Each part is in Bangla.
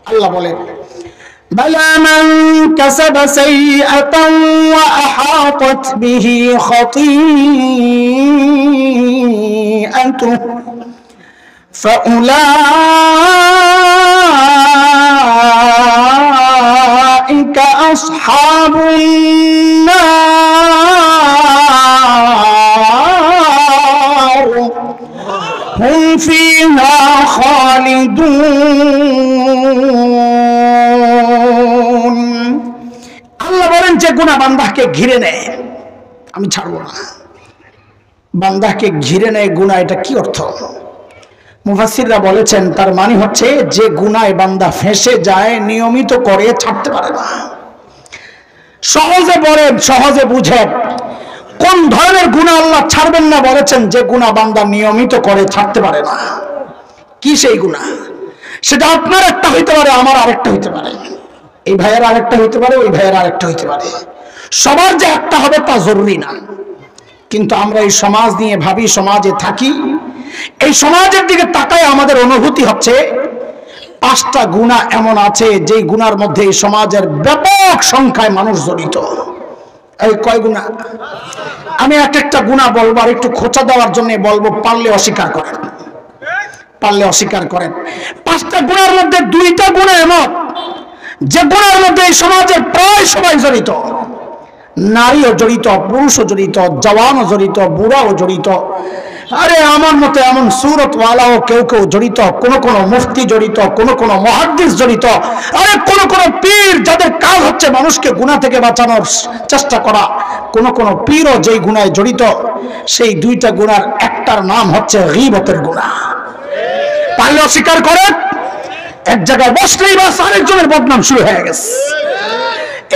আল্লাহ বলেন বালা মান কাসাবা সাইয়্যাতান ওয়া আহাতাত বিহি খাতিআতুহু ফাউলাইকা আসহাবুন নার হুম ফিহা খালিদুন। আল্লাহ বলেন যে গুনাহ বান্দাকে ঘিরে নেয় আমি ছাড়বো না। বান্দাকে ঘিরে নেয় গুনাহ, এটা কি অর্থ? মুফাসসিররা বলেছেন তার মানে হচ্ছে যে গুনাহে বান্দা ফেঁসে যায়, নিয়মিত করে, ছাড়তে পারে না। সহজে বলেন, সহজে বুঝেন কোন ধরনের গুনাহ আল্লাহ ছাড়বেন না বলেছেন? যে গুনাহ বান্দা নিয়মিত করে, ছাড়তে পারে না। কি সেই গুনাহ? সেটা আপনার একটা হইতে পারে, আমার আরেকটা হইতে পারে, এই ভাইয়ের আরেকটা হইতে পারে, ওই ভাইয়ের আরেকটা হইতে পারে। সবার যে একটা হবে তা জরুরি না। কিন্তু আমরা এই সমাজ নিয়ে ভাবি, সমাজে থাকি, এই সমাজের দিকে তাকায় আমাদের অনুভূতি হচ্ছে 5টা গুনাহ এমন আছে যেই গুনার মধ্যে এই সমাজের ব্যাপক সংখ্যায় মানুষ জড়িত। এই কয় গুনাহ? আমি একটা গুনাহ বলবো, আর একটু খোঁচা দেওয়ার জন্য বলবো, পারলে অস্বীকার করেন, পারলে অস্বীকার করেন। 5টা গুনার মধ্যে 2টা গুনাহ এমন যে গুনার মধ্যে এই সমাজের প্রায় সবাই জড়িত। নারীও জড়িত, পুরুষও জড়িত, জওয়ানও জড়িত, বুড়াও জড়িত। আরে আমার মতো এমন সুরতওয়ালাও কেউ কেউ জড়িত, কোন কোন মুফতি জড়িত, কোন কোন মুহাদ্দিস জড়িত, আরে কোন কোন পীর যাদের কাজ হচ্ছে মানুষকে গুনাহ থেকে বাঁচানোর চেষ্টা করা, কোন কোন পীরও যেই গুনাহে জড়িত। সেই 2টা গুনার একটার নাম হচ্ছে গীবতের গুনাহ। পারলে অস্বীকার করেন। এক জায়গায় বসলেই বাস আরেকজনের বদনাম শুরু হয়ে গেছে।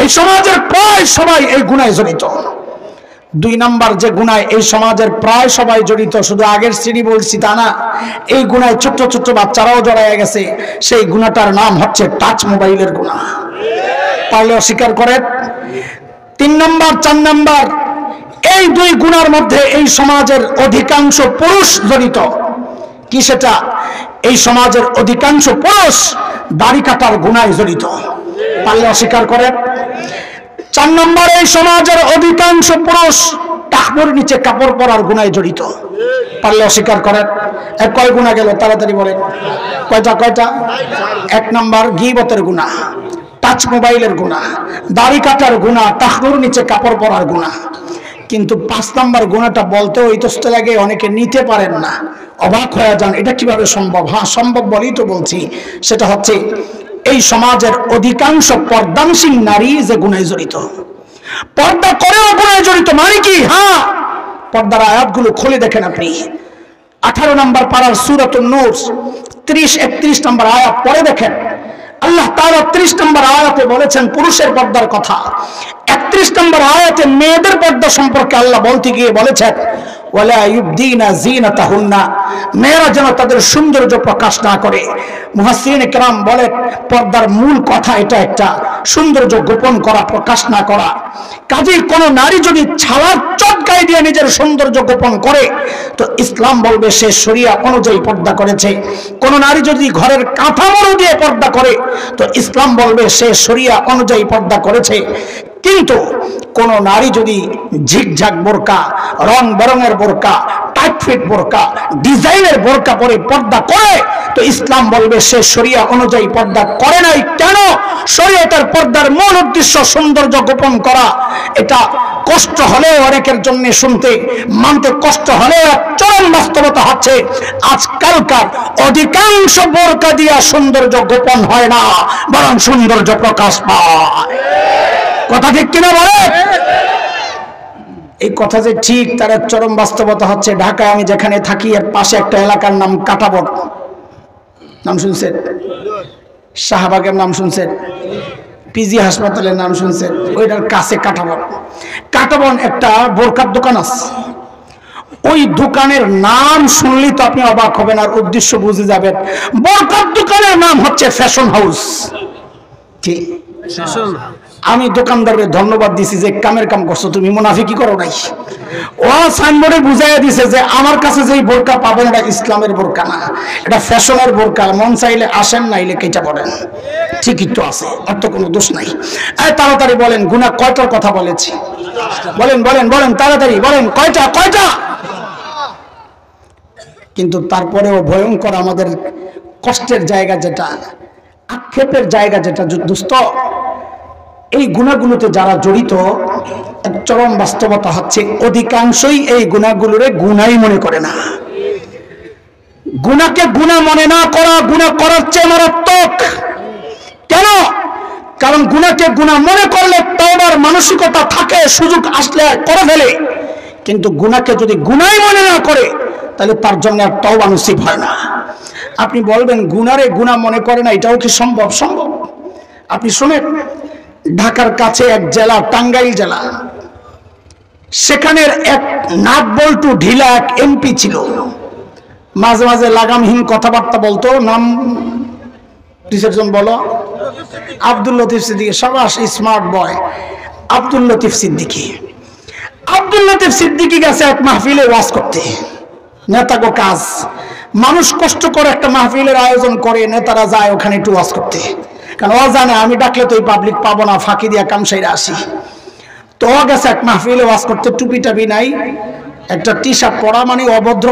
এই সমাজের প্রায় সবাই এই গুনাহে জড়িত। 2 নাম্বার যে গুনায় এই সমাজের প্রায় সবাই জড়িত, শুধু আগের শ্রেণী বলছি তা না, এই গুনায় ছোট্ট ছোট্ট বাচ্চারাও জড়ায় গেছে। সেই গুনাহটার নাম হচ্ছে টাচ মোবাইলের গুনাহ। পারলে অস্বীকার করেন। 3 নাম্বার, 4 নাম্বার, এই 2 গুনার মধ্যে এই সমাজের অধিকাংশ পুরুষ জড়িত। কি সেটা? এই সমাজের অধিকাংশ পুরুষ দাড়ি কাটার গুনায় জড়িত। পারলে অস্বীকার করেন। 4 নম্বর, এই সমাজের অধিকাংশ পুরুষ টাকনুর নিচে কাপড় পরার গুনায় জড়িত। পারলে অস্বীকার করেন। কয় গুনাহ গেল? তাড়াতাড়ি বলেন। কয়টা? 1 নম্বর গীবতের গুনাহ, টাচ মোবাইলের গুনাহ, দাড়ি কাটার গুনাহ, টাকনুর নিচে কাপড় পরার গুনাহ। কিন্তু 5 নম্বর গুনাহটা বলতেও ইতস্ত লাগে, অনেকে নিতে পারেন না, অবাক হয়ে যান, এটা কিভাবে সম্ভব? হ্যাঁ সম্ভব বলেই তো বলছি। সেটা হচ্ছে এই সমাজের অধিকাংশ পর্দানশীল নারী যে গুনাহে জড়িত, পর্দা করেও গুনাহে জড়িত। মানে কি? হ্যাঁ, পর্দার আয়াতগুলো খুলে দেখেন আপনি। 18 নম্বর পারার সূরাতুন নূর 30-31 নম্বর আয়াত পড়ে দেখেন। আল্লাহ তাআলা 30 নম্বর আয়াতে বলেছেন পুরুষের পর্দার কথা। 31 নম্বর আয়াতে মেয়েদের পর্দা সম্পর্কে আল্লাহ বলতে গিয়ে বলেছেন ওয়ালা ইউবদিনা জিনাতাহুন্না, মেয়েরা যেন তাদের সৌন্দর্য প্রকাশ না করে। মুফাসসিরিনে কেরাম বলেন পর্দার মূল কথা এটা একটা, সৌন্দর্য গোপন করা, প্রকাশ না করা। কাজেই কোন নারী যদি ছালার চটকাই দিয়ে নিজের সৌন্দর্য গোপন করে তো ইসলাম বলবে সে শরিয়া অনুযায়ী পর্দা করেছে। কোন নারী যদি ঘরের কাঁথামোড় দিয়ে পর্দা করে তো ইসলাম বলবে সে শরিয়া অনুযায়ী পর্দা করেছে। কিন্তু কোন নারী যদি ঝিকঝাক বোরকা, রং বেরঙের বোরকা, টাইট ফিট বোরকা, ডিজাইনের বোরকা পরে পর্দা করে তো ইসলাম বলবে সে শরিয়া অনুযায়ী পর্দা করে নাই। কেন? শরিয়তের পর্দার মূল উদ্দেশ্য সৌন্দর্য গোপন করা। এটা কষ্ট হলেও অনেকের জন্য শুনতে, মানতে কষ্ট হলেও চরম বাস্তবতা হচ্ছে আজকালকার অধিকাংশ বোরকা দিয়া সৌন্দর্য গোপন হয় না, বরং সৌন্দর্য প্রকাশ পায়। কথা ঠিক কিনা বলে? এই কথা যে ঠিক তার এক চরম বাস্তবতা হচ্ছে ঢাকায় আমি যেখানে থাকি এর পাশে একটা এলাকার নাম কাটাবন, নাম শুনছেন? শাহবাগের নাম শুনছেন? পিজি হাসপাতালের নাম শুনছেন? ওইটার কাছে কাটাবন। কাটাবন একটা বোরকার দোকান আছে। ওই দোকানের নাম শুনলেই তো আপনি অবাক হবেন আর উদ্দেশ্য বুঝে যাবেন। বোরকার দোকানের নাম হচ্ছে ফ্যাশন হাউস। কি আমি দোকানদারের ধন্যবাদ দিছি যে কামের কাম করছো, তুমি মুনাফিকি করো নাই। ও সাইনবোর্ডে বুঝাইয়া দিছে যে আমার কাছে যেই বোরকা পাবেন এটা ইসলামের বোরকা না, এটা ফ্যাশনের বোরকা, মন চাইলে আসেন, নাইলে কেটে পড়েন। ঠিকই তো আছে, আর তো কোনো দোষ নাই। তাড়াতাড়ি বলেন গুনাহ কয়টার কথা বলেছি? বলেন বলেন বলেন, তাড়াতাড়ি বলেন, কয়টা কয়টা? কিন্তু তারপরেও ভয়ঙ্কর আমাদের কষ্টের জায়গা যেটা, আক্ষেপের জায়গা যেটা, দোস্ত, এই গুনাহগুলোতে যারা জড়িত, এক চরম বাস্তবতা হচ্ছে অধিকাংশই এই গুনাহগুলোরে গুনাহই মনে করে না। গুনাহকে গুনাহ মনে না করা গুনাহ করার চেয়ে মারাত্মক। কেন? কারণ গুনাহকে গুনাহ মনে করলে তওবার মানসিকতা থাকে, সুযোগ আসলে করে ফেলে। কিন্তু গুনাহকে যদি গুনাহই মনে না করে তাহলে তার জন্য আর তওবা নসিব হয় না। আপনি বলবেন গুনারে গুনাহ মনে করে না, এটাও কি সম্ভব? সম্ভব। আপনি শুনেন, ঢাকার কাছে এক জেলা, টাঙ্গাইল জেলা, সেখানের এক নাট বল্টু ঢিলা এক এমপি ছিল। মাঝে মাঝে লাগামহীন কথাবার্তা বলতো। নাম রিসেপশন বলো, আব্দুল লতিফ সিদ্দিকী। সবাই স্মার্ট বয়, আব্দুল লতিফ সিদ্দিকী। আব্দুল লতিফ সিদ্দিকী গেছে এক মাহফিলে ওয়াজ করতে। নেতাগো কাজ, মানুষ কষ্ট করে একটা মাহফিলের আয়োজন করে, নেতারা যায় ওখানে একটু ওয়াজ করতে, কারণ ও জানে আমি ডাকলে তো এই পাবলিক পাবো না, ফাঁকি দিয়া কামসাইরা আসি। তো ও গেছে এক মাহফিলে ওয়াজ করতে, টুপি টাপি নাই, একটা টি শার্ট পরা, মানে অভদ্র,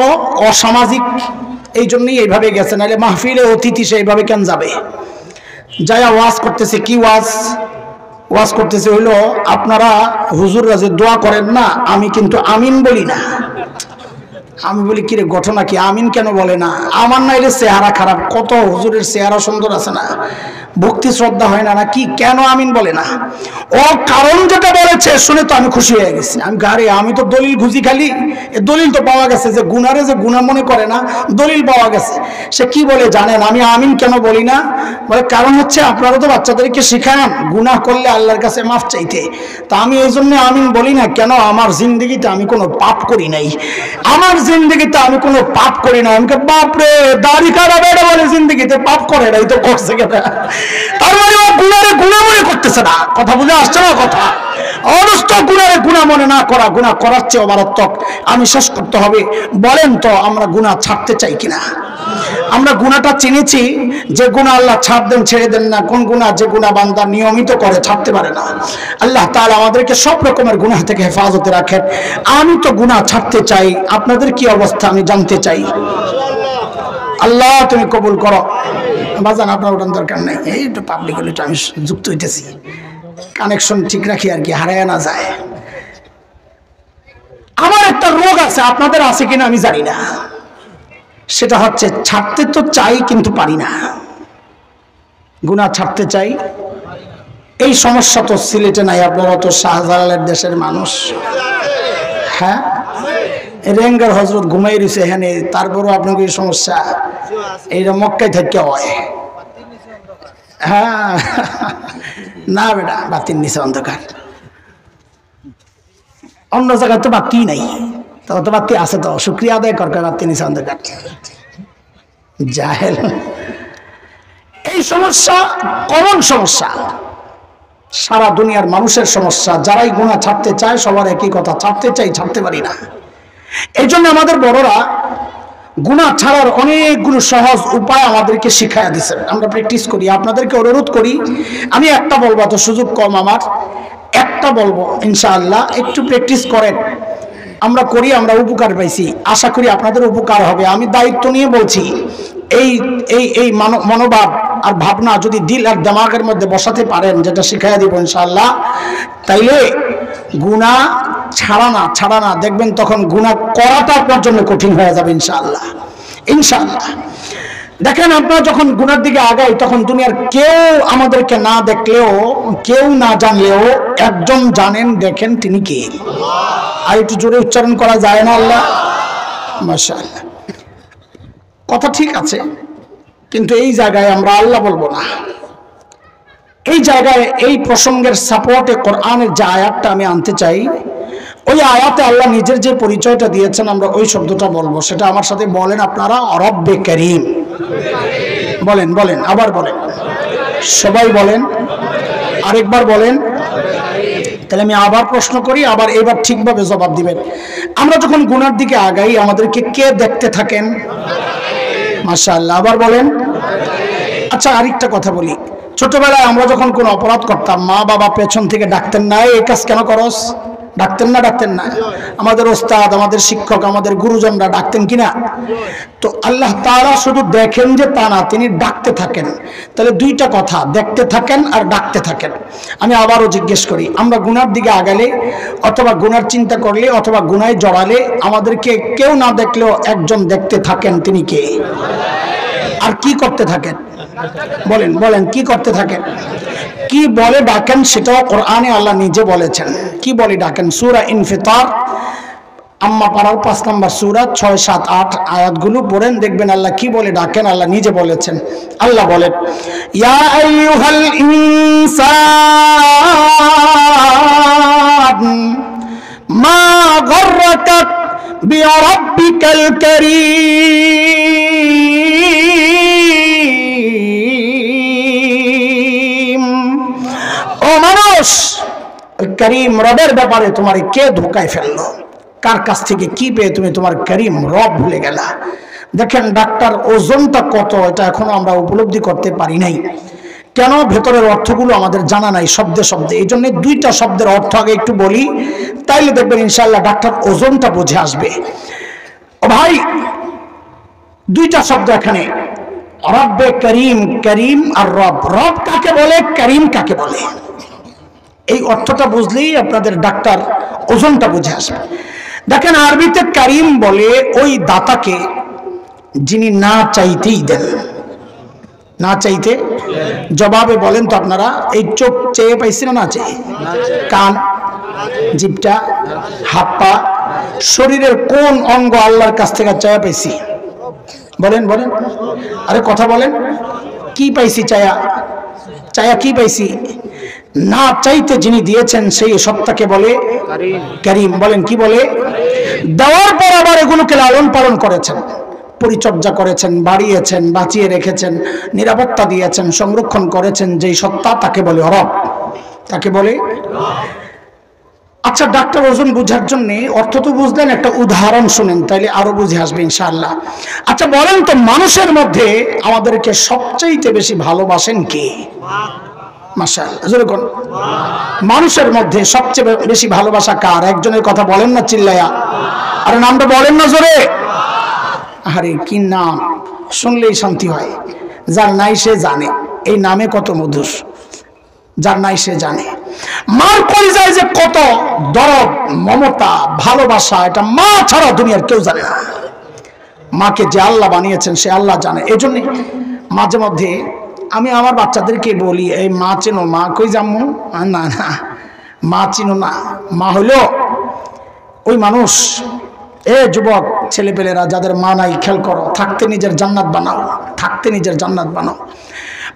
অসামাজিক। এই জন্যই এইভাবে গেছে, নাহলে মাহফিলে অতিথি সেইভাবে কেন যাবে? যাইয়া ওয়াজ করতেছে। কি ওয়াজ? ওয়াজ করতেছে হইলো, আপনারা হুজুররা যে দোয়া করেন না, আমি কিন্তু আমিন বলি না। আমি বলি কিরে ঘটনা কি, আমিন কেন বলে না? আমার না, এর চেহারা খারাপ, কত হুজুরের চেহারা সুন্দর আছে না, ভক্তি শ্রদ্ধা হয় না নাকি, কেন আমিন বলে না? ও কারণ যেটা বলেছে শুনে তো আমি খুশি হয়ে গেছি। আমি গাড়ি, আমি তো দলিল খুঁজি খালি, দলিল তো পাওয়া গেছে যে গুনারে যে গুনাহ মনে করে না, দলিল পাওয়া গেছে। সে কি বলে জানেন? আমি আমিন কেন বলি না? বলে কারণ হচ্ছে আপনারা তো বাচ্চাদেরকে শিখান গুনাহ করলে আল্লাহর কাছে মাফ চাইতে, তা আমি এই জন্য আমিন বলি না। কেন? আমার জিন্দগিতে আমি কোনো পাপ করি নাই, আমার জিন্দগিতে আমি কোনো পাপ করি না। আমাকে বাপরে দাড়ি খারাপ এটা বলে জিন্দগিতে পাপ করে নাই, তো করছে কেন? তার মানে ও গুনারে গুনাহ মনে করতেছে না। কথা বুঝে আসছে না? কথা অনস্ত গুনারে গুনাহ মনে না করা, গুনাহ করার চেয়ে মারাত্মক। আমি শেষ করতে হবে। বলেন তো আমরা গুনাহ ছাড়তে চাই কিনা? আমরা গুনাহটা চিনেছি যে গুনাহ আল্লাহ ছাড় দেন, ছেড়ে দেন না। কোন গুনাহ? যে গুনাহ বান্দা নিয়মিত করে, ছাড়তে পারে না। আল্লাহ তাআলা আমাদেরকে সব রকমের গুনাহ থেকে হেফাজতে রাখেন। আমি তো গুনাহ ছাড়তে চাই, আপনাদের কি অবস্থা আমি জানতে চাই। আল্লাহ তুমি কবুল করো। বাজান আপনার ওঠার দরকার নেই, এই তো পাবলিক হলে আমি যুক্ত হইতেছি, কানেকশন ঠিক রাখি আর কি, হারায় না যায়। আমার একটা রোগ আছে, আপনাদের আছে কিনা আমি জানি না, সেটা হচ্ছে ছাড়তে তো চাই কিন্তু পারি না। গুনাহ ছাড়তে চাই, এই সমস্যা তো সিলেটে নাই, আপনারা তো শাহজালালের দেশের মানুষ। হ্যাঁ, রেঙ্গার হজরত ঘুমাই রয়েছে এখানে, তারপরও আপনাকে এই সমস্যা, এইটা মক্কায় থেকে হয়। হ্যাঁ না বেটা, বাতির নিচে অন্ধকার, অন্য জায়গায় তো বাতি নাই, তো বাতি আছে, তো শুক্রিয়া আদায় কর, বাতির নিচে অন্ধকার। জাহেল। এই সমস্যা কমন সমস্যা, সারা দুনিয়ার মানুষের সমস্যা। যারাই গুনাহ ছাড়তে চায় সবার একই কথা, ছাড়তে চাই, ছাড়তে পারি না। এই জন্য আমাদের বড়রা গুনাহ ছাড়ার অনেকগুলো সহজ উপায় আমাদেরকে শিখাইয়া দিচ্ছেন, আমরা প্র্যাকটিস করি। আপনাদেরকে অনুরোধ করি, আমি একটা বলবো, তো সুযোগ কম আমার, একটা বলবো ইনশাআল্লাহ, একটু প্র্যাকটিস করেন। আমরা করি, আমরা উপকার পাইছি, আশা করি আপনাদের উপকার হবে। আমি দায়িত্ব নিয়ে বলছি, এই এই এই মনোভাব আর ভাবনা যদি দিল আর দিমাগের মধ্যে বসাতে পারেন, যেটা শিখাইয়া দিব ইনশাআল্লাহ, তাইলে গুনাহ ছাড়া না দেখবেন তখন গুনাহ করাটা আপনার জন্য কঠিন হয়ে যাবে ইনশাআল্লাহ। ইনশাআল্লাহ দেখেন, আপনারা যখন গুনার দিকে আগাই তখন দুনিয়ার কেউ আমাদেরকে না দেখলেও, কেউ না জানলেও একজন জানেন, দেখেন, তিনি কে? আর একটু জোরে উচ্চারণ করা যায় না? আল্লাহ। মাশাআল্লাহ, কথা ঠিক আছে, কিন্তু এই জায়গায় আমরা আল্লাহ বলবো না। এই জায়গায় এই প্রসঙ্গের সাপোর্টে কোরআনের যে আয়াতটা আমি আনতে চাই, ওই আয়াতে আল্লাহ নিজের যে পরিচয়টা দিয়েছেন আমরা ওই শব্দটা বলবো। সেটা আমার সাথে বলেন আপনারা, রব্বে কারীম। বলেন বলেন, আবার বলেন, সবাই বলেন, আরেকবার বলেন। তাহলে আমি আবার প্রশ্ন করি, আবার এবার ঠিকভাবে জবাব দিবেন। আমরা যখন গুনার দিকে আগাই আমাদেরকে কে দেখতে থাকেন? মাশাআল্লাহ, আবার বলেন। আচ্ছা আরেকটা কথা বলি, ছোটবেলায় আমরা যখন কোনো অপরাধ করতাম মা বাবা পেছন থেকে ডাকতেন না, এই কাজ কেন করস? ডাকতেন না? ডাকতেন না? আমাদের ওস্তাদ, আমাদের শিক্ষক, আমাদের গুরুজনরা ডাকতেন কিনা? তো আল্লাহ তাআলা শুধু দেখেন যে তা না, তিনি ডাকতে থাকেন। তাহলে দুইটা কথা, দেখতে থাকেন আর ডাকতে থাকেন। আমি আবারও জিজ্ঞেস করি, আমরা গুনার দিকে আগালে অথবা গুনার চিন্তা করলে অথবা গুনায় জড়ালে আমাদেরকে কেউ না দেখলেও একজন দেখতে থাকেন, তিনি কে? আর কি করতে থাকেন? বলেন বলেন, কি করতে থাকেন? কি বলে ডাকেন সেটাও কোরআনে আল্লাহ নিজে বলেছেন। কি বলে ডাকেন? সূরা ইনফিতার, আম্মা পাড়াও 5 নম্বর সূরা, 6, 7, 8 আয়াতগুলো পড়েন, দেখবেন আল্লাহ কি বলে ডাকেন। আল্লাহ নিজে বলেছেন। আল্লাহ বলেন, ইয়া আইয়ুহাল ইনসান মা গররাকা বিরাব্বিকাল কারীম। ও মানুষ, ওই করিম রবের ব্যাপারে তোমার কে ধোকায় ফেললো? কার কাছ থেকে কি পেয়ে তুমি তোমার করিম রব ভুলে গেলা? দেখেন ডাক্তার ওজনটা কত, এটা এখনো আমরা উপলব্ধি করতে পারি নাই। কেন? ভেতরের অর্থগুলো আমাদের জানা নাই শব্দে শব্দে। এই জন্য দুইটা শব্দের অর্থ আগে একটু বলি, তাইলে দেখবেন ইনশাআল্লাহ ডাক্তার ওজনটা বুঝে আসবে। ও ভাই, দুইটা শব্দ এখানে, রব্বে করিম, করিম আর রব। রব কাকে বলে, করিম কাকে বলে, এই অর্থটা বুঝলেই আপনাদের ডাক্তার ওজনটা বুঝে আসবে। দেখেন আরবিতে করিম বলে ওই দাতাকে যিনি না চাইতেই দেন। না চাইতে, জবাবে বলেন তো আপনারা, এই চোখ চেয়ে পাইছি না? না চেয়ে? কান, জিভটা, হাত পা, শরীরের কোন অঙ্গ আল্লাহর কাছ থেকে চায়া পাইছি? বলেন বলেন, আরে কথা বলেন। কি পাইছি চায়া? চায়া কি পাইছি? না চাইতে যিনি দিয়েছেন সেই সত্তাকে বলে করিম। বলেন কি বলে? দেওয়ার পর আবার এগুলোকে লালন পালন করেছেন, পরিচর্যা করেছেন, বাড়িয়েছেন, বাঁচিয়ে রেখেছেন, নিরাপত্তা দিয়েছেন, সংরক্ষণ করেছেন, যেই সত্তা তাকে বলে রব, তাকে বলে। আচ্ছা ডাক্তার ওজন বুঝার জন্য অর্থ তো বুঝলেন, একটা উদাহরণ শুনেন তাইলে আরো বুঝে আসবে ইনশাআল্লাহ। আচ্ছা বলেন তো, মানুষের মধ্যে আমাদেরকে সবচাইতে বেশি ভালোবাসেন কে? মাশাআল্লাহ, জোরে কোন? মানুষের মধ্যে সবচেয়ে বেশি ভালোবাসা কার? একজনের কথা বলেন না চিল্লায়া, আরে নামটা বলেন না জোরে। আরে কি নাম, শুনলেই শান্তি হয়। যার নাই সে জানে এই নামে কত মধুর, যার নাই সে জানে। মার কলিজায় যে কত দরদ, মমতা, ভালোবাসা, এটা মা ছাড়া দুনিয়ার কেউ জানে না। মাকে যে আল্লাহ বানিয়েছেন সে আল্লাহ জানে। এই জন্য মাঝে মধ্যে আমি আমার বাচ্চাদেরকে বলি, এই মা চেনো? মা কই জাম্মু? না না, মা চিনো না। মা হইল ওই মানুষ, এ যুবক ছেলেপেলেরা যাদের মা নাই, খেয়াল করো, থাকতে নিজের জান্নাত বানাও, থাকতে নিজের জান্নাত বানাও।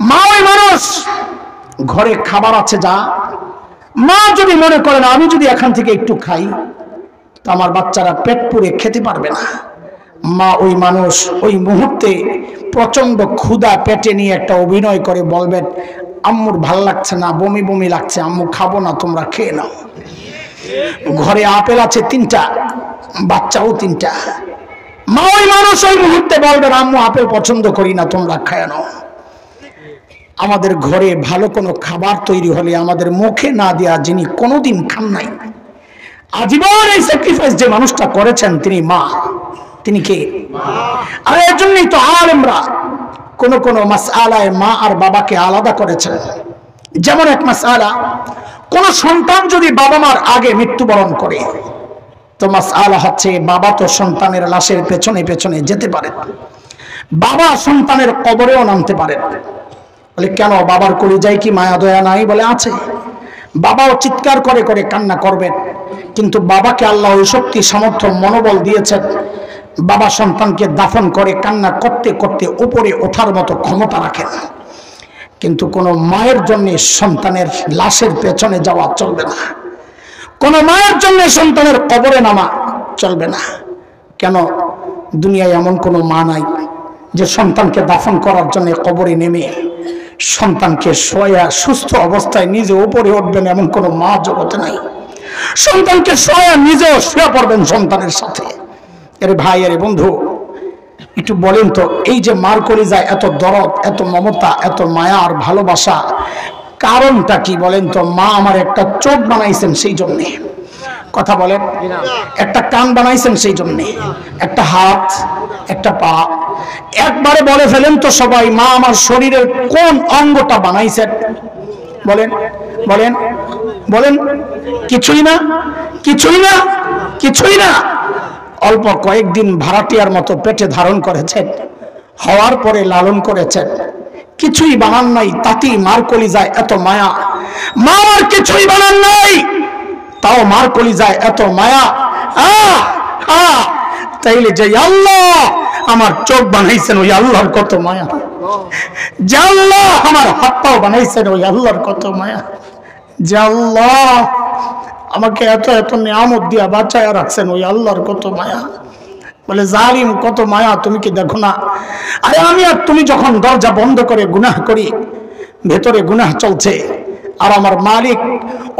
মা ওই মানুষ, ঘরে খাবার আছে যা, মা যদি মনে করেন আমি যদি এখান থেকে একটু খাই তো আমার বাচ্চারা পেট পুরে খেতে পারবে না, মা ওই মানুষ ওই মুহূর্তে প্রচন্ড ক্ষুধা পেটে নিয়ে একটা অভিনয় করে বলবেন, আম্মুর ভাল লাগছে না, বমি বমি লাগছে, আম্মু খাবো না, তোমরা খেয়ে নাও। ঘরে আপেল আছে 3টা, বাচ্চাও 3টা, মা ওই মানুষ ওই মুহূর্তে বলবেন, আম্মু আপেল পছন্দ করি না, তোমরা খেয়ে নাও। আমাদের ঘরে ভালো কোনো খাবার তৈরি হলে আমাদের মুখে না দেয়া যিনি কোনোদিন খান নাই, আজীবন এই স্যাক্রিফাইস যে মানুষটা করেছেন তিনি মা। তিনি কে? আর এর জন্যই তো আলেমরা কোন কোন মাসআলায় মা আর বাবাকে আলাদা করেছেন। যেমন এক মাসআলা, কোন সন্তান যদি বাবা মার আগে মৃত্যুবরণ করে তো মাসআলা হচ্ছে বাবা তো সন্তানের লাশের পেছনে পেছনে যেতে পারে, বাবা সন্তানের কবরেও নামতে পারে। বলে কেন, বাবার কলিজায় কি মায়া দয়া নাই? বলে আছে। বাবাও চিৎকার করে করে কান্না করবেন, কিন্তু বাবাকে আল্লাহ ওই শক্তি, সামর্থ্য, মনোবল দিয়েছেন, বাবা সন্তানকে দাফন করে কান্না করতে করতে উপরে ওঠার মতো ক্ষমতা রাখেন। কিন্তু কোনো মায়ের জন্য সন্তানের লাশের পেছনে যাওয়া চলবে না, কোনো মায়ের জন্য সন্তানের কবরে নামা চলবে না। কেন? দুনিয়ায় এমন কোনো মা নাই যে সন্তানকে দাফন করার জন্য কবরে নেমে সন্তানকে শোয়া সুস্থ অবস্থায় নিজে উপরে উঠবেন এমন কোনো মা জগতে নাই। সন্তানকে শোয়া নিজেও শুয়ে পড়বেন সন্তানের সাথে। এর ভাই, এর বন্ধু, একটু বলেন তো, এই যে মার কলিজায় এত দরদ, এত মমতা, এত মায়া আর ভালোবাসা, কারণটা কি বলেন তো? মা আমার একটা চোখ বানাইছেন সেই জন্যে, কথা বলেন, একটা কান বানাইছেন সেই জন্যে, একটা হাত, একটা পা। একবারে বলে ফেলেন তো সবাই, মা আমার শরীরের কোন অঙ্গটা বানাইছেন? বলেন বলেন বলেন। কিছুই না, কিছুই না, কিছুই না। অল্প কয়েকদিন ভাড়াটিয়ার মতো পেটে ধারণ করেছেন, হওয়ার পরে লালন করেছেন, কিছুই বানান নাই, তাতেই মার কলিজায় এত মায়া। মা আর কিছুই বানান নাই, তাও মার কলিজায় এত মায়া। তাইলে যে আল্লাহ আমার চোখ বানাইছেন ওই আল্লাহর কত মায়া, যে আল্লাহ আমার হাত পাও বানাইছেন ওই আল্লাহর কত মায়া, যে আল্লাহ আমাকে এত এত নিয়ামত দিয়া বাঁচায় রাখছেন ওই আল্লাহর কত মায়া। বলে জালিম, কত মায়া তুমি কি দেখো না? আরে আমি আর তুমি যখন দরজা বন্ধ করে গুনাহ করি, ভেতরে গুনাহ চলছে, আর আমার মালিক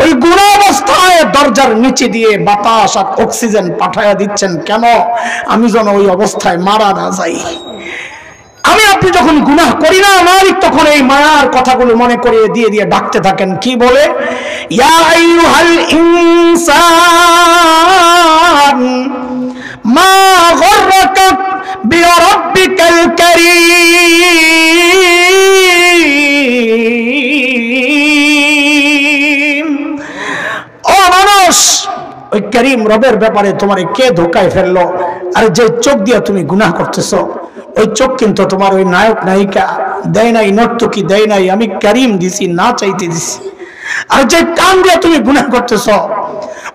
ওই গুনাহ অবস্থায় দরজার নিচে দিয়ে বাতাস আর অক্সিজেন পাঠায়া দিচ্ছেন, কেন? আমি যেন ওই অবস্থায় মারা না যাই। আমি আপনি যখন গুনাহ করি না, মালিক তখন এই মায়ার কথাগুলো মনে করিয়ে দিয়ে দিয়ে ডাকতে থাকেন। কি বলে? ইয়া আইয়ুহাল ইনসান মা গররাকা বিরাব্বিকাল কারীম। ও মানুষ, ওই করিম রবের ব্যাপারে তোমারে কে ধোকায় ফেললো? আর যে চোখ দিয়ে তুমি গুনাহ করতেছো, ওই চোখ কিন্তু তোমার ওই নায়ক নায়িকা দেয় নাই, নর্তকী দেয় নাই, আমি করিম দিছি, না চাইতে দিছি। আর যে কান দিয়ে তুমি গুনাহ করতেছ,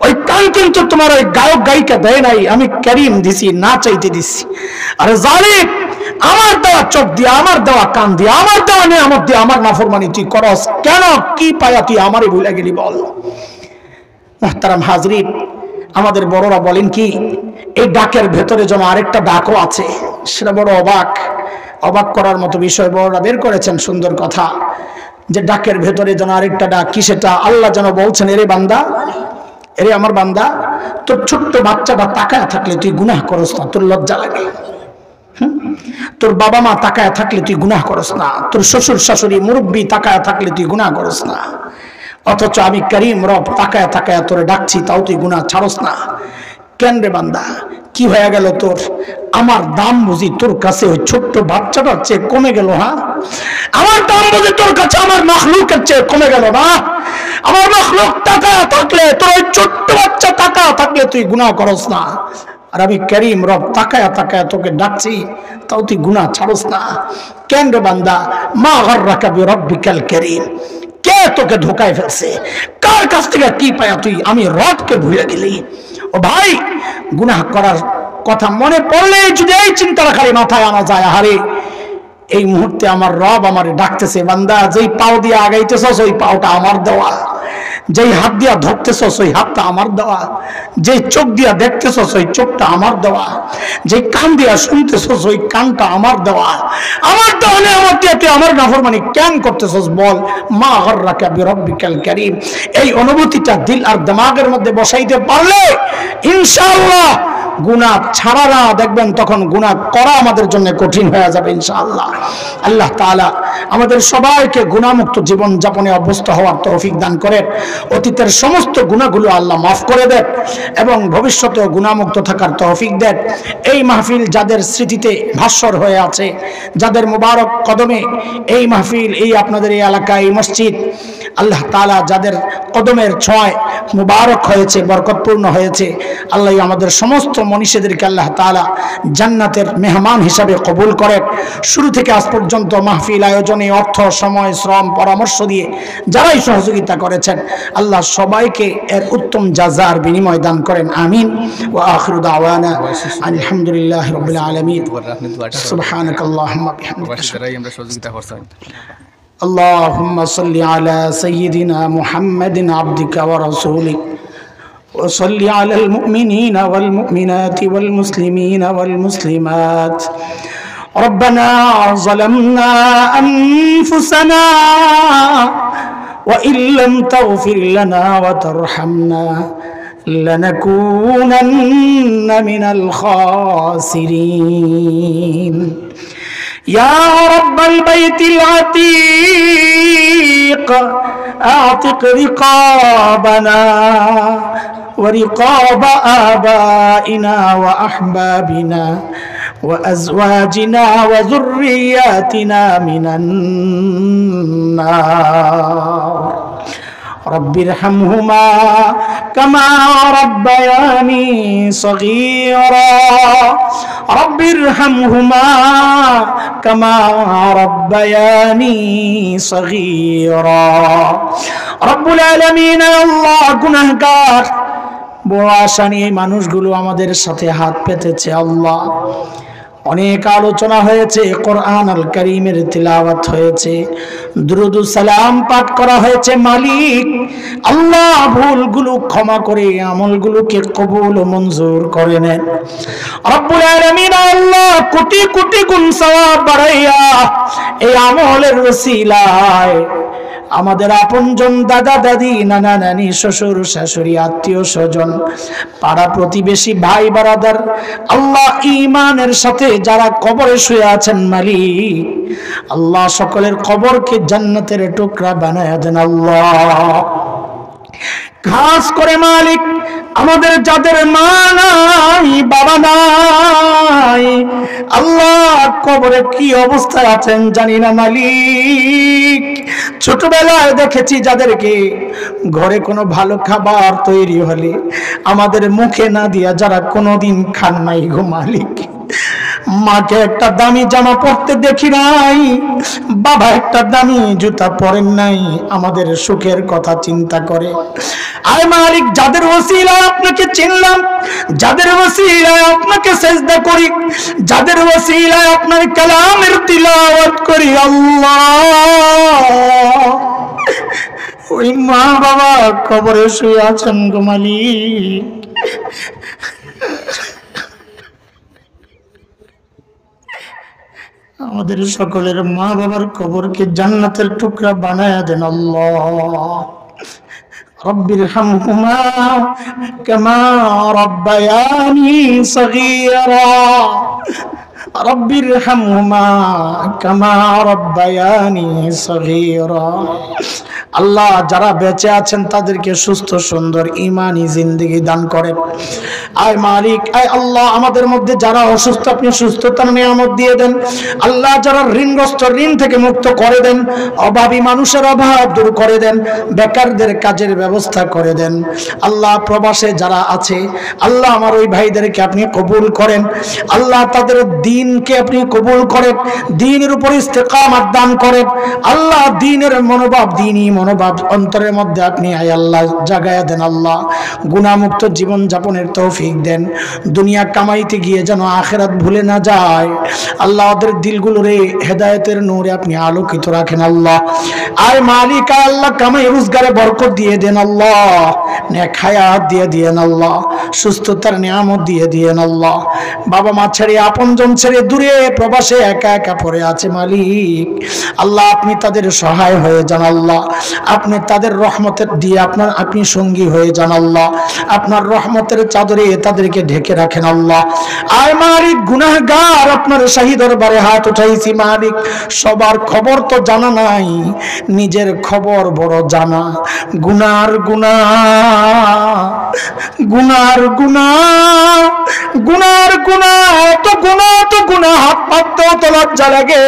ওই কান কিন্তু তোমার ওই গায়ক গায়িকা দেয় নাই, আমি করিম দিছি, না চাইতে দিছি। আরে জালিম, আমার দেওয়া চোখ দিয়ে, আমার দেওয়া কান দিয়ে, আমার দেওয়া নিয়ামত দিয়ে আমার নাফরমানি তুই করস কেন? কি পায়া তুই আমারই ভুলে গেলি বল? মুহতারাম হাজরিন, আমাদের বড়রা বলেন কি, এই ডাকের ভেতরে যেন আরেকটা ডাকও আছে। সেটা বড় অবাক করার মতো বিষয় বড়রা বের করেছেন, সুন্দর কথা, যে ডাকের ভেতরে যেন আরেকটা ডাক। কি সেটা? আল্লাহ যেন বলছেন, এরে বান্দা, এরে আমার বান্দা, তোর ছোট্ট বাচ্চাটা তাকায় থাকলে তুই গুনাহ করস না, তোর লজ্জা লাগে? তোর বাবা মা তাকায় থাকলে তুই গুনাহ করস না, তোর শ্বশুর শাশুড়ি মুরব্বী তাকায় থাকলে তুই গুনাহ করস না, অথচ আমি করিম রব তাকায় তাকায় তোরে ডাকছি, তাও তুই গুনাহ ছাড়স না কেন রে বান্দা? কি হয়ে গেল তোর? আমার দাম বুঝি তোর কাছে ওই ছোট্ট বাচ্চাটার চেয়ে কমে গেল? হ্যাঁ, আমার দাম বুঝি তোর কাছে আমার মাখলুকের চেয়ে কমে গেল না? আমার মাখলুক তাকায় থাকলে, তোর ওই ছোট্ট বাচ্চা তাকায় থাকলে তুই গুনাহ করস না, আর আমি করিম রব তাকায় তাকায় তোকে ডাকছি, তাও তুই গুনাহ ছাড়স না কেন রে বান্দা? মা গররাকা বিরাব্বিকাল কারীম। কে তোকে ধোকায় ফেলছে? কার কাছ থেকে কি পায়া তুই আমি রবকে ভুলে গেলি? ও ভাই, গুনাহ করার কথা মনে পড়লে যদি এই চিন্তাটা খালি মাথায় আনা যায়, আরে এই মুহূর্তে আমার রব আমারে ডাকতেছে, বান্দা যেই পাও দিয়ে আগাইতেছস ওই পাওটা আমার দেওয়া, যেই হাত দিয়া ধরতেছস ওই হাতটা আমার দেওয়া, যে চোখ দিয়া দেখতেছস ওই চোখটা আমার দেওয়া, যে কান দিয়া শুনতেছস ওই কানটা আমার দেওয়া। আমার দেওয়া নিয়ামত দিয়ে তুই আমার নাফরমানি কেন করতেছস বল? মা গররাকা বিরাব্বিকাল কারীম। এই অনুভূতিটা দিল আর দিমাগের মধ্যে বসাইতে পারলে ইনশাআল্লাহ গুনাহ ছাড়া না, দেখবেন তখন গুনাহ করা আমাদের জন্য কঠিন হয়ে যাবে ইনশাআল্লাহ। আল্লাহ তাআলা আমাদের সবাইকে গুনাহমুক্ত জীবন যাপনে অভ্যস্ত হওয়ার তৌফিক দান করেন। অতীতের সমস্ত গুনাহগুলো আল্লাহ মাফ করে দেন এবং ভবিষ্যতেও গুনাহমুক্ত থাকার তৌফিক দেন। এই মাহফিল যাদের স্মৃতিতে ভাস্বর হয়ে আছে, যাদের মুবারক কদমে এই মাহফিল, এই আপনাদের এই এলাকায় এই মসজিদ, আল্লাহ তাআলা যাদের কদমের ছোঁয়ায় মুবারক হয়েছে, বরকতপূর্ণ হয়েছে, আল্লাহ আমাদের সমস্ত মনীষীদেরকে আল্লাহ তাআলা জান্নাতের মেহমান হিসাবে কবুল করেন। শুরু থেকে আজ পর্যন্ত মাহফিল আয়োজনে অর্থ, সময়, শ্রম, পরামর্শ দিয়ে যারাই সহযোগিতা করেছেন, আল্লাহ সবাইকে এর উত্তম জাযার বিনিময় দান করেন। আমিন। ওয়া আখিরু দাওয়ানা আলহামদুলিল্লাহি রাব্বিল আলামিন। সুবহানাকাল্লাহুম্মা বিহামদিকা আমরা সহযোগিতা করছি। اللهم صل على سيدنا محمد عبدك ورسولك وصل على المؤمنين والمؤمنات والمسلمين والمسلمات ربنا ظلمنا أنفسنا وإن لم تغفر لنا وترحمنا لنكونن من الخاسرين يا رب البيت العتيق أعتق رقابنا ورقاب آبائنا وأحبابنا وأزواجنا وذرياتنا من النار رب ارحمهما كما ربياني صغيرا رب ارحمهما كما ربياني صغيرا رب العالمين আল্লাহ গুনাহগার বড় আশা নিয়ে মানুষগুলো আমাদের সাথে হাত পেতেছে আল্লাহ অনেক আলোচনা হয়েছে কোরআন আল কারীমের তিলাওয়াত হয়েছে দুরূদ ও সালাম পাঠ করা হয়েছে মালিক আল্লাহ ভুলগুলো ক্ষমা করে আমলগুলোকে কবুল ও মঞ্জুর করে নেন রব্বুল আলামিন আল্লাহ কোটি কোটি গুণ সওয়াব বাড়াইয়া এই আমলের ওসিলায় আমাদের আপনজন দাদা দাদি নানা নানি শ্বশুর শাশুড়ি আত্মীয় স্বজন পাড়া প্রতিবেশী ভাই বারাদার আল্লাহ ঈমানের সাথে যারা কবরে শুয়ে আছেন মালিক আল্লাহ সকলের কবরকে জান্নাতের টুকরা বানায়া দেন আল্লাহ খাস করে মালিক আমাদের যাদের মা নাই বাবা নাই আল্লাহ কবরে কি অবস্থায় আছেন জানি না মালিক ছোটবেলায় দেখেছি যাদেরকে ঘরে কোনো ভালো খাবার তৈরি হলে আমাদের মুখে না দিয়া যারা কোনোদিন খান নাই গো মালিক মাকে একটা দামি জামা পরতে দেখি নাই বাবা একটা দামি জুতা পরেন নাই আমাদের সুখের কথা চিন্তা করে আয় মালিক যাদের ওসিলায় আপনাকে চিনলাম যাদের ওসিলায় আপনাকে সিজদা করি যাদের ওসিলায় আপনার কালামের তিলাওয়াত করি আল্লাহ ওই মা বাবা কবরে শুয়ে আছেন গো মালিক আমাদের সকলের মা বাবার কবরকে জান্নাতের টুকরা বানায়া দেন আল্লাহ রব্বির হামহুমা কামা রব্বায়ানি সগীরা রব্বির হামহুমা কামা রব্বায়ানি সগীরা আল্লাহ যারা বেঁচে আছেন তাদেরকে সুস্থ সুন্দর ঈমানি জিন্দেগি দান করেন আয় মালিক আয় আল্লাহ আমাদের মধ্যে যারা অসুস্থ আপনি সুস্থতার নিয়ামত দিয়ে দেন আল্লাহ যারা ঋণগ্রস্ত ঋণ থেকে মুক্ত করে দেন অভাবী মানুষের অভাব দূর করে দেন বেকারদের কাজের ব্যবস্থা করে দেন আল্লাহ প্রবাসে যারা আছে আল্লাহ আমার ওই ভাইদেরকে আপনি কবুল করেন আল্লাহ তাদের দ্বীনকে আপনি কবুল করেন দ্বীনের উপর ইস্তেকামত দান করেন আল্লাহ দ্বীনের মনোভাব দ্বীনী মনোভাব অন্তরের মধ্যে আপনি আয় আল্লাহ জাগায়া দেন আল্লাহ গুনাহমুক্ত জীবন যাপনের তৌফিক দেন দুনিয়া কামাইতে গিয়ে যেন আখিরাত ভুলে না যায় আল্লাহ ওদের দিলগুলোরে হেদায়েতের নূরে আপনি আলোকিত রাখেন আল্লাহ আয় মালিক আল্লাহ কামাই রোজগারে বরকত দিয়ে দেন আল্লাহ নেক হায়াত দিয়ে দেন আল্লাহ সুস্থতার নিয়ামত দিয়ে দেন আল্লাহ বাবা মা ছেড়ে আপনজন ছেড়ে দূরে প্রবাসে একা একা পড়ে আছে মালিক আল্লাহ আপনি তাদের সহায় হয়ে যান আল্লাহ আপনি তাদের রহমতের দিয়ে আপনি সঙ্গী হয়ে যান আল্লাহ আপনার রহমতের চাদরে তাদেরকে ঢেকে রাখেন আল্লাহ আয় মালিক গুনাহগার আপনার শাহী দরবারে হাত উঠাইছি মালিক সবার খবর তো জানা নাই নিজের খবর বড় জানা গুনার গুনাহ গুনার গুনাহ গুনার গুনাহ তো গুনাহ হাত পাততেও তো লজ্জা লাগে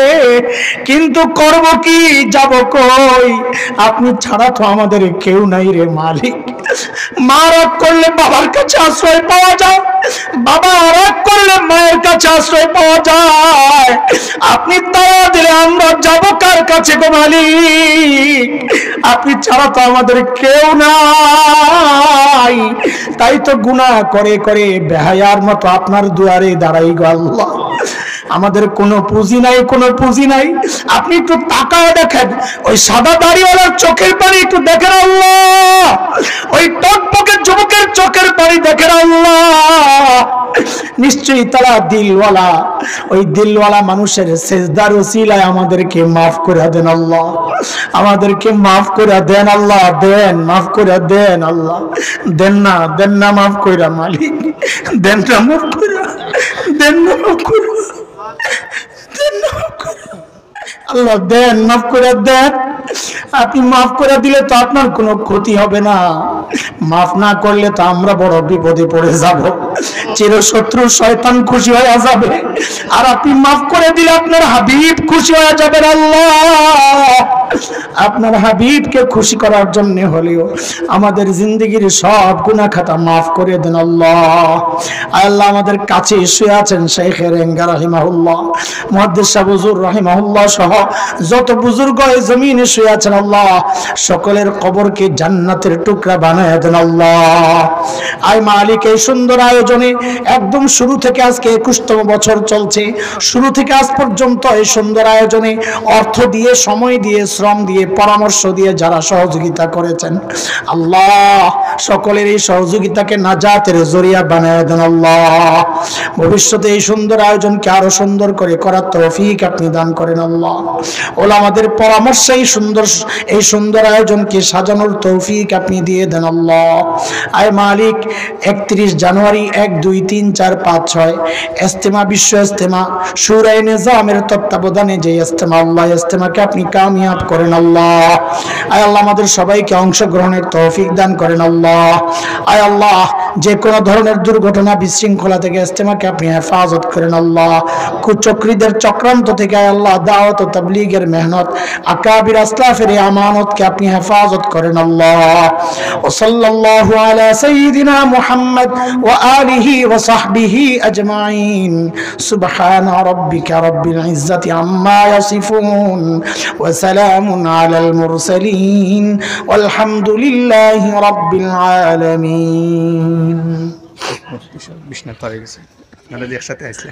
কিন্তু করব কি যাব কই আপনি ছাড়া তো আমাদের কেউ নাই রে মালিক মা রাগ করলে বাবার কাছে আশ্রয় পাওয়া যায় বাবা রাগ করলে মায়ের কাছে আশ্রয় পাওয়া যায় আপনি তাড়া দিলে আমরা যাব কার কাছে গো মালিক আপনি ছাড়া তো আমাদের কেউ নাই তাই তো গুনাহ করে করে বেহায়ার মতো আপনার দুয়ারে দাঁড়াই গো আল্লাহ আমাদের কোনো পুঁজি নাই কোনো পুঁজি নাই আপনি একটু তাকায় দেখেন ওই সাদা দাড়িওয়ালার চোখের পানি একটু দেখেন আল্লাহ ওই টকবকে যুবকের চোখের পানি দেখেন আল্লাহ নিশ্চয়ই তারা দিলওয়ালা। ওই দিলওয়ালা মানুষের সেজদার উসিলায় আমাদেরকে মাফ করে দেন আল্লাহ, আমাদেরকে মাফ করে দেন আল্লাহ, দেন মাফ করে দেন আল্লাহ, দেন না মাফ কইরা মালিক, দেন না মাফ কইরা, দেন না মাফ কইরা, দেন না মাফ কইরা আল্লাহ, দেন মাফ করে দেন। আপনি মাফ করে দিলে তো আপনার কোনো ক্ষতি হবে না, মাফ না করলে তো আমরা বড় বিপদে পড়ে যাব, চিরশত্রু শয়তান খুশি হয়ে যাবে। আর আপনি মাফ করে দিলে আপনার হাবিব খুশি হয়ে যাবেন। আল্লাহ, আপনার হাবিবকে খুশি করার জন্য হলেও আমাদের জিন্দগির সব গুনাহ খাতা মাফ করে দেন আল্লাহ। আল্লাহ, আমাদের কাছে শুয়ে আছেন শেখ রেঙ্গা রাহিমাহুল্লাহ, মুহাদ্দিস সাহেব হুজুর রাহিমাহুল্লাহ সহ যত বুজুর্গ এই জমিনে শুয়ে আছেন আল্লাহ, সকলের কবরকে জান্নাতের টুকরা বানায় দেন আল্লাহ। আয় মালিক, এই সুন্দর আয়োজনে একদম শুরু থেকে আজকে 21তম বছর চলছে, শুরু থেকে আজ পর্যন্ত এই সুন্দর আয়োজনে অর্থ দিয়ে, সময় দিয়ে, শ্রম দিয়ে, পরামর্শ দিয়ে যারা সহযোগিতা করেছেন আল্লাহ, সকলের এই সহযোগিতাকে নাজাতের জরিয়া বানায় দেন আল্লাহ। ভবিষ্যতে এই সুন্দর আয়োজনকে আরো সুন্দর করে করার তৌফিক আপনি দান করেন আল্লাহ। ওলামাদের পরামর্শে এই সুন্দর আয়োজনকে সাজানোর তৌফিক আপনি দিয়ে দেন আল্লাহ। আয় মালিক, 31 জানুয়ারি 1, 2, 3, 4, 5, 6 ইজতেমা, বিশ্ব ইজতেমা শুরায়ে নিজামের তত্ত্বাবধানে যে ইজতেমা, আল্লাহ ইজতেমাকে আপনি কামিয়াব করেন আল্লাহ। আয় আল্লাহ, আমাদের সবাইকে অংশগ্রহণের তৌফিক দান করেন আল্লাহ। আয় আল্লাহ, যে কোনো ধরনের দুর্ঘটনা, বিশৃঙ্খলা থেকে ইজতেমাকে আপনি হেফাজত করেন আল্লাহ। কুচক্রীদের চক্রান্ত থেকে আয় আল্লাহ, দাওয়াত ও তাবলীগের মেহনত, আকাবির আসলাফের আমানতকে আপনি হেফাজত করেন আল্লাহ। ও সাল্লাল্লাহু আলা সাইয়্যিদিনা মুহাম্মদ ওয়া আলিহি ওয়া সাহবিহি আজমাইন। সুবহানা রাব্বিকা রাব্বিল ইজ্জাতি আম্মা ইয়াসিফুন ওয়া সালামুন আলাল মুরসালিন ওয়ালহামদুলিল্লাহি রাব্বিল আলামিন। বিষ্ণু পারে গেছে, মানে একসাথে আসলে